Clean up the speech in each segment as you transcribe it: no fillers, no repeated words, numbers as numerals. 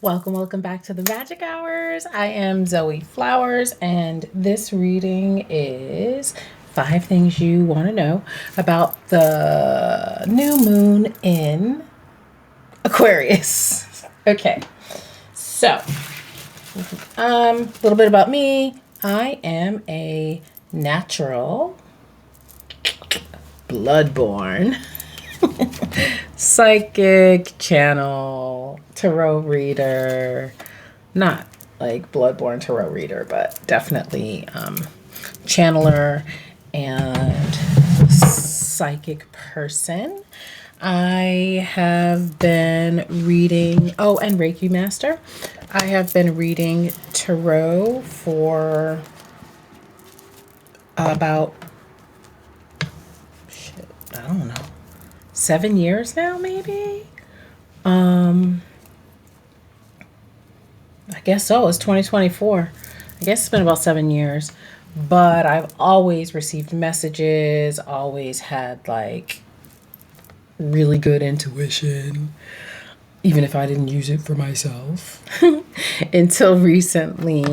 Welcome back to the Magic Hours. I am Zoe Flowers, and this reading is 5 things you want to know about the new moon in Aquarius. Okay, so a little bit about me. I am a natural, bloodborne psychic, channel, tarot reader. Not like bloodborne tarot reader, but definitely channeler and psychic person. I have been reading, oh, and Reiki Master. I have been reading tarot for about, I don't know, 7 years now, maybe. I guess so. It's 2024. I guess it's been about 7 years. But I've always received messages, always had like really good intuition, even if I didn't use it for myself until recently.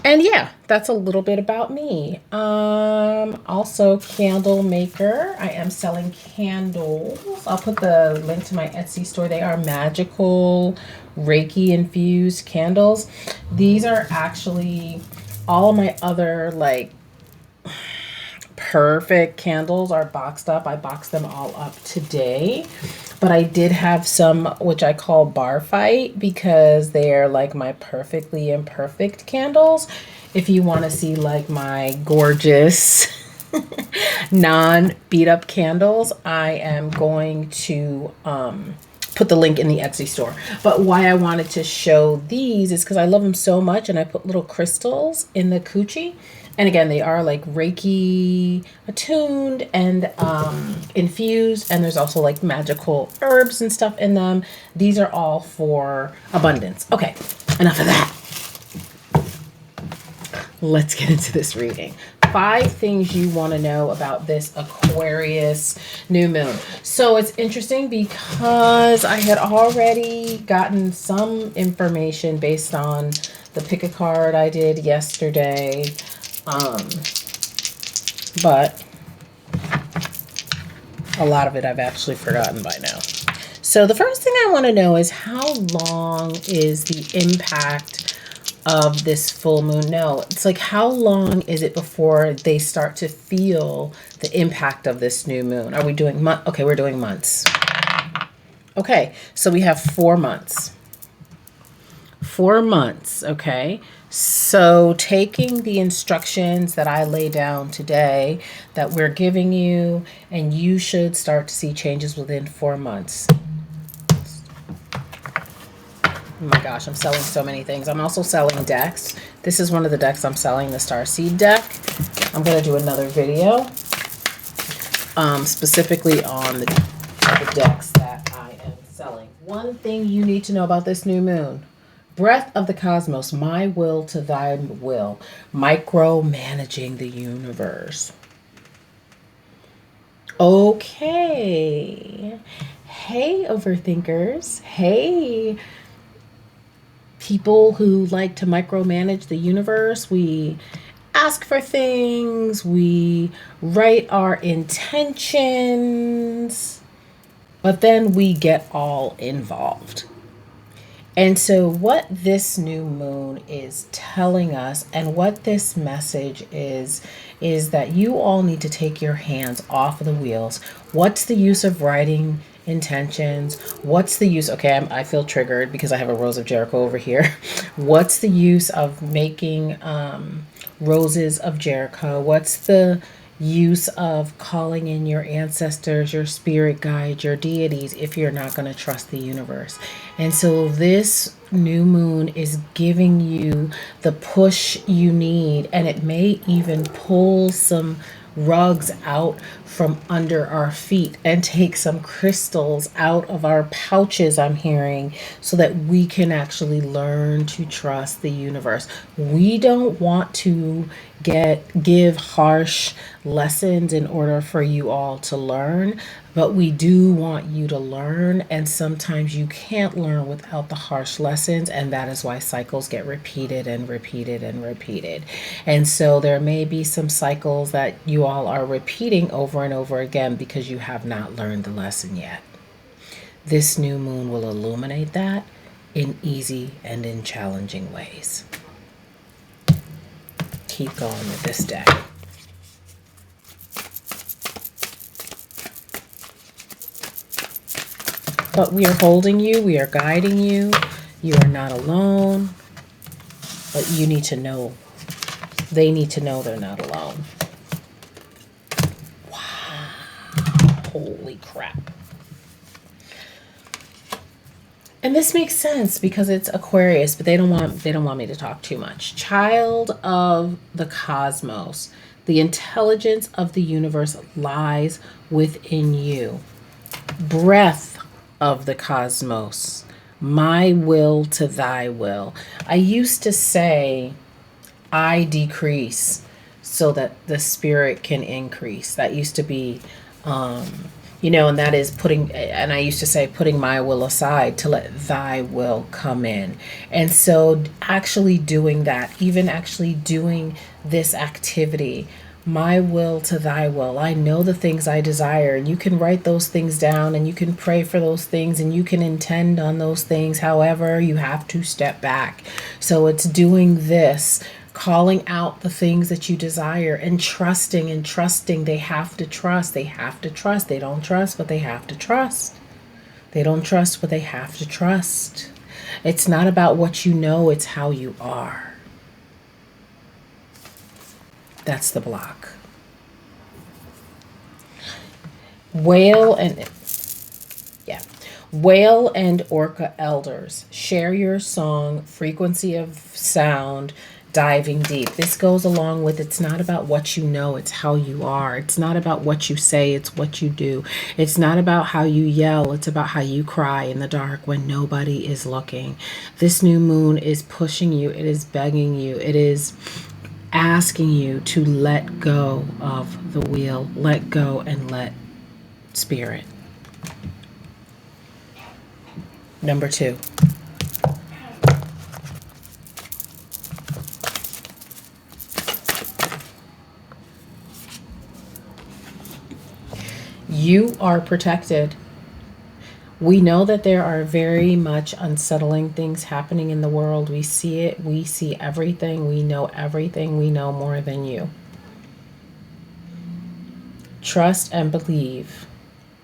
And yeah, that's a little bit about me. Also candle maker. I am selling candles. I'll put the link to my Etsy store. They are magical Reiki infused candles. These are actually all my other like perfect candles are boxed up. I boxed them all up today. But I did have some which I call bar fight because they're like my perfectly imperfect candles. If you want to see like my gorgeous non beat up candles, I am going to put the link in the Etsy store. But why I wanted to show these is because I love them so much, and I put little crystals in the coochie. And again, they are like Reiki attuned and infused, and there's also like magical herbs and stuff in them. These are all for abundance. Okay, enough of that. Let's get into this reading. 5 things you want to know about this Aquarius new moon. So it's interesting because I had already gotten some information based on the pick a card I did yesterday. But a lot of it I've actually forgotten by now. So the first thing I want to know is how long is the impact of this full moon? No, it's like how long is it before they start to feel the impact of this new moon? Are we doing month? Okay, we're doing months. Okay, so we have 4 months. 4 months, okay? So taking the instructions that I lay down today that we're giving you, and you should start to see changes within 4 months. Oh my gosh, I'm selling so many things. I'm also selling decks. This is one of the decks I'm selling, the Starseed deck. I'm going to do another video specifically on the decks that I am selling. One thing you need to know about this new moon. Breath of the cosmos, my will to thy will. Micromanaging the universe. Okay. Hey, overthinkers. Hey, people who like to micromanage the universe. We ask for things. We write our intentions. But then we get all involved. And so what this new moon is telling us, and what this message is that you all need to take your hands off of the wheels. What's the use of writing intentions? What's the use? Okay, I feel triggered because I have a Rose of Jericho over here. What's the use of making roses of Jericho? What's the use of calling in your ancestors, your spirit guides, your deities, if you're not going to trust the universe? And so this new moon is giving you the push you need, and it may even pull some rugs out from under our feet and take some crystals out of our pouches, I'm hearing, so that we can actually learn to trust the universe. We don't want to give harsh lessons in order for you all to learn, but we do want you to learn, and sometimes you can't learn without the harsh lessons, and that is why cycles get repeated and repeated and repeated. And so there may be some cycles that you all are repeating over and over again because you have not learned the lesson yet. This new moon will illuminate that in easy and in challenging ways. Keep going with this deck. But we are holding you, we are guiding you. You are not alone. But you need to know, they need to know they're not alone. Wow. Holy crap. And this makes sense because it's Aquarius, but they don't want me to talk too much. Child of the cosmos. The intelligence of the universe lies within you. Breath of the cosmos. My will to thy will. I used to say, I decrease so that the spirit can increase. That used to be and that is and I used to say, putting my will aside to let thy will come in. And so actually doing that, even actually doing this activity, my will to thy will. I know the things I desire, and you can write those things down, and you can pray for those things, and you can intend on those things. However, you have to step back. So it's doing this, calling out the things that you desire, and trusting. They have to trust. They don't trust, but they have to trust. They don't trust, but they have to trust. It's not about what you know, it's how you are. That's the block. Whale and orca elders, share your song, frequency of sound, diving deep. This goes along with, it's not about what you know, it's how you are. It's not about what you say, it's what you do. It's not about how you yell, it's about how you cry in the dark when nobody is looking. This new moon is pushing you, it is begging you, it is asking you to let go of the wheel, let go and let spirit. Number 2. You are protected. We know that there are very much unsettling things happening in the world. We see it. We see everything. We know everything. We know more than you. Trust and believe.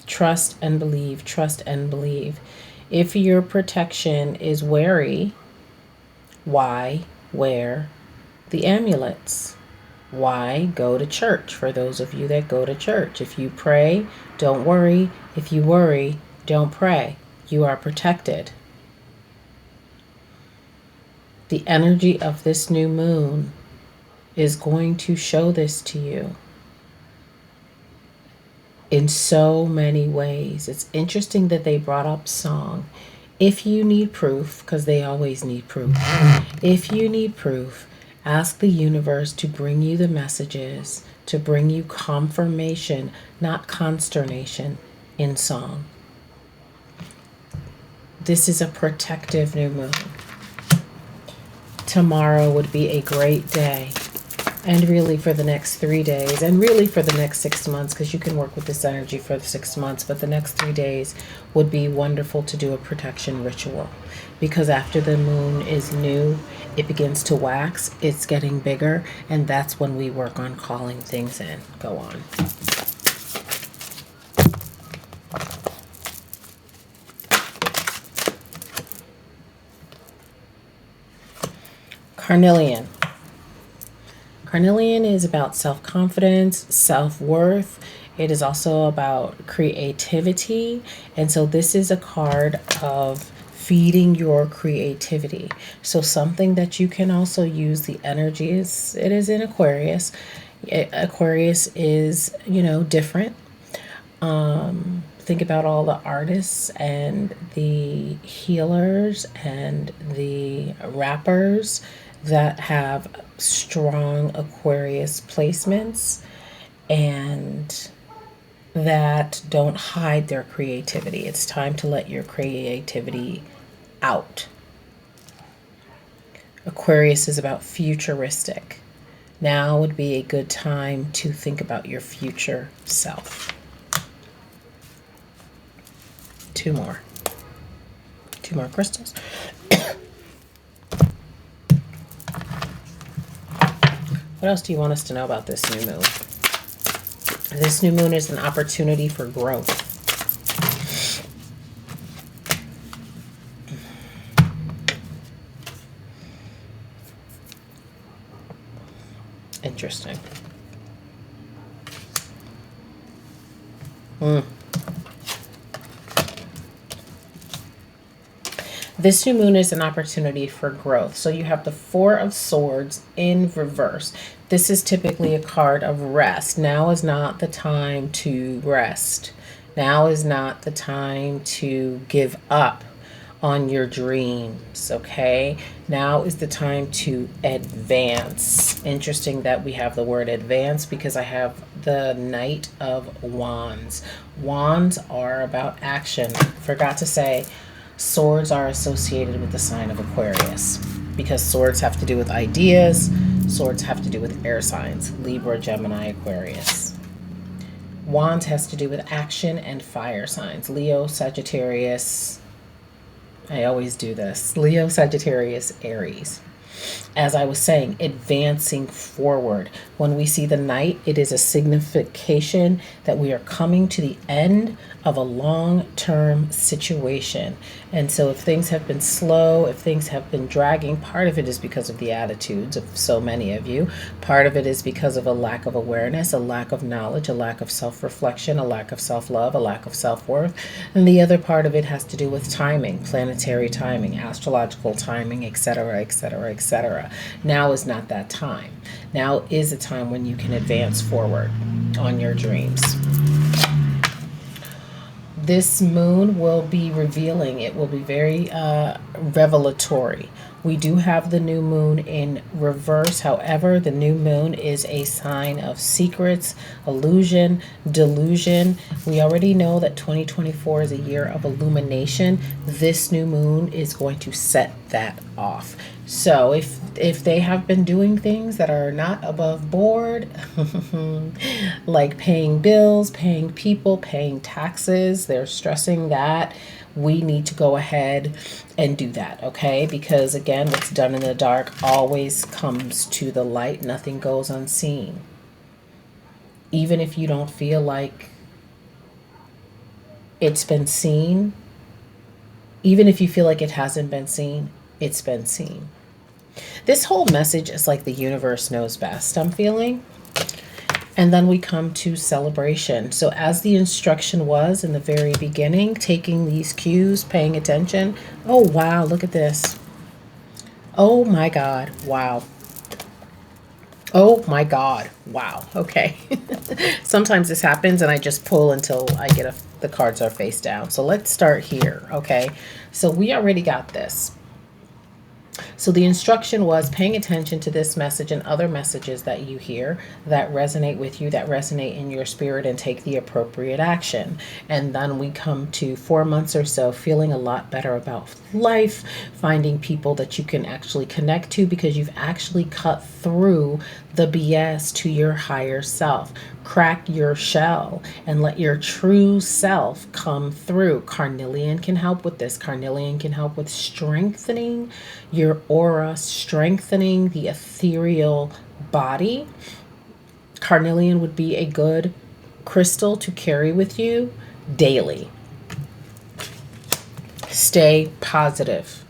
Trust and believe. Trust and believe. If your protection is wary, why wear the amulets? Why go to church? For those of you that go to church, if you pray, don't worry. If you worry, don't pray. You are protected. The energy of this new moon is going to show this to you in so many ways. It's interesting that they brought up song. If you need proof, because they always need proof, if you need proof, ask the universe to bring you the messages, to bring you confirmation, not consternation, in song. This is a protective new moon. Tomorrow would be a great day. And really for the next 3 days, and really for the next 6 months, because you can work with this energy for the 6 months, but the next 3 days would be wonderful to do a protection ritual. Because after the moon is new, it begins to wax, it's getting bigger, and that's when we work on calling things in. Go on. Carnelian. Carnelian is about self-confidence, self-worth. It is also about creativity. And so this is a card of feeding your creativity. So something that you can also use, the energy is, it is in Aquarius. Aquarius is, different. Think about all the artists and the healers and the rappers that have strong Aquarius placements and that don't hide their creativity. It's time to let your creativity out. Aquarius is about futuristic. Now would be a good time to think about your future self. Two more crystals. What else do you want us to know about this new moon? This new moon is an opportunity for growth. Interesting. This new moon is an opportunity for growth. So you have the Four of Swords in reverse. This is typically a card of rest. Now is not the time to rest. Now is not the time to give up on your dreams, okay? Now is the time to advance. Interesting that we have the word advance because I have the Knight of Wands. Wands are about action. Forgot to say, swords are associated with the sign of Aquarius because swords have to do with ideas. Swords have to do with air signs, Libra, Gemini, Aquarius. Wands has to do with action and fire signs, Leo, Sagittarius. I always do this. Leo, Sagittarius, Aries. As I was saying, advancing forward. When we see the Knight, it is a signification that we are coming to the end of a long-term situation. And so if things have been slow, if things have been dragging, part of it is because of the attitudes of so many of you. Part of it is because of a lack of awareness, a lack of knowledge, a lack of self-reflection, a lack of self-love, a lack of self-worth. And the other part of it has to do with timing, planetary timing, astrological timing, etc., etc., etc. Now is not that time. Now is a time when you can advance forward on your dreams. This moon will be revealing. It will be very revelatory. We do have the new moon in reverse. However, the new moon is a sign of secrets, illusion, delusion. We already know that 2024 is a year of illumination. This new moon is going to set that off. So if they have been doing things that are not above board, like paying bills, paying people, paying taxes, they're stressing that. We need to go ahead and do that, okay? Because again, what's done in the dark always comes to the light. Nothing goes unseen. Even if you don't feel like it's been seen, even if you feel like it hasn't been seen, it's been seen. This whole message is like the universe knows best, I'm feeling. And then we come to celebration. So as the instruction was in the very beginning, taking these cues, paying attention. Oh, wow, look at this. Oh my God, wow. Oh my God, wow, okay. Sometimes this happens and I just pull until I get the cards are face down. So let's start here, okay? So we already got this. So the instruction was paying attention to this message and other messages that you hear that resonate with you, that resonate in your spirit, and take the appropriate action. And then we come to 4 months or so feeling a lot better about life, finding people that you can actually connect to because you've actually cut through the BS to your higher self. Crack your shell and let your true self come through. Carnelian can help with this. Carnelian can help with strengthening your aura, strengthening the ethereal body. Carnelian would be a good crystal to carry with you daily. Stay positive.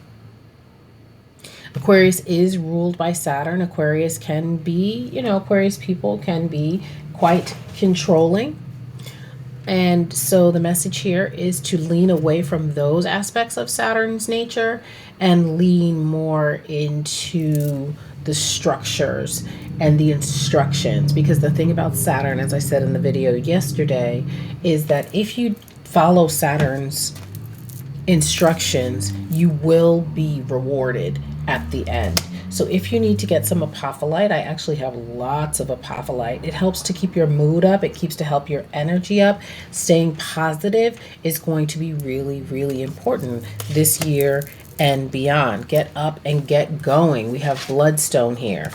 Aquarius is ruled by Saturn. Aquarius can be, Aquarius people can be quite controlling. And so the message here is to lean away from those aspects of Saturn's nature and lean more into the structures and the instructions. Because the thing about Saturn, as I said in the video yesterday, is that if you follow Saturn's instructions, you will be rewarded at the end. So if you need to get some apophyllite, I actually have lots of apophyllite. It helps to keep your mood up. It keeps to help your energy up. Staying positive is going to be really, really important this year and beyond. Get up and get going. We have bloodstone here.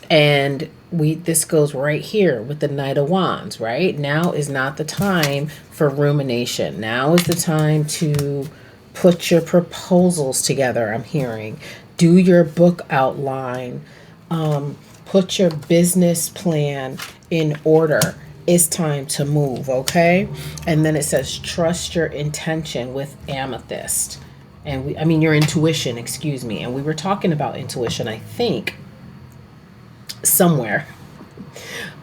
And this goes right here with the Knight of Wands, right? Now is not the time for rumination. Now is the time to put your proposals together, I'm hearing. Do your book outline. Put your business plan in order. It's time to move, okay? And then it says, trust your intention with amethyst. And I mean your intuition, excuse me. And we were talking about intuition, I think, somewhere.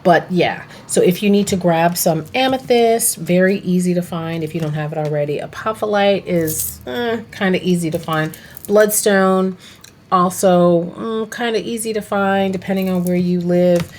But yeah, so if you need to grab some amethyst, very easy to find if you don't have it already. Apophyllite is kind of easy to find. Bloodstone, also kind of easy to find depending on where you live.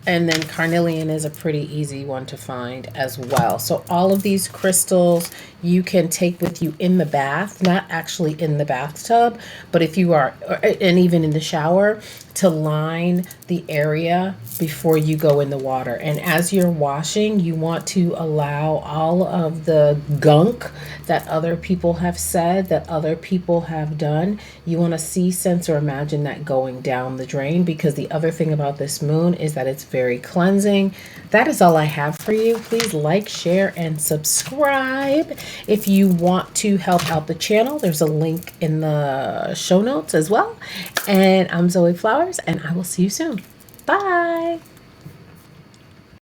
And then carnelian is a pretty easy one to find as well. So all of these crystals you can take with you in the bath, not actually in the bathtub, but if you are, and even in the shower, to line the area before you go in the water. And as you're washing, you want to allow all of the gunk that other people have said, that other people have done. You want to see, sense, or imagine that going down the drain, because the other thing about this moon is that it's very cleansing. That is all I have for you. Please like, share, and subscribe. If you want to help out the channel, there's a link in the show notes as well. And I'm Zoe Flowers, and I will see you soon. Bye.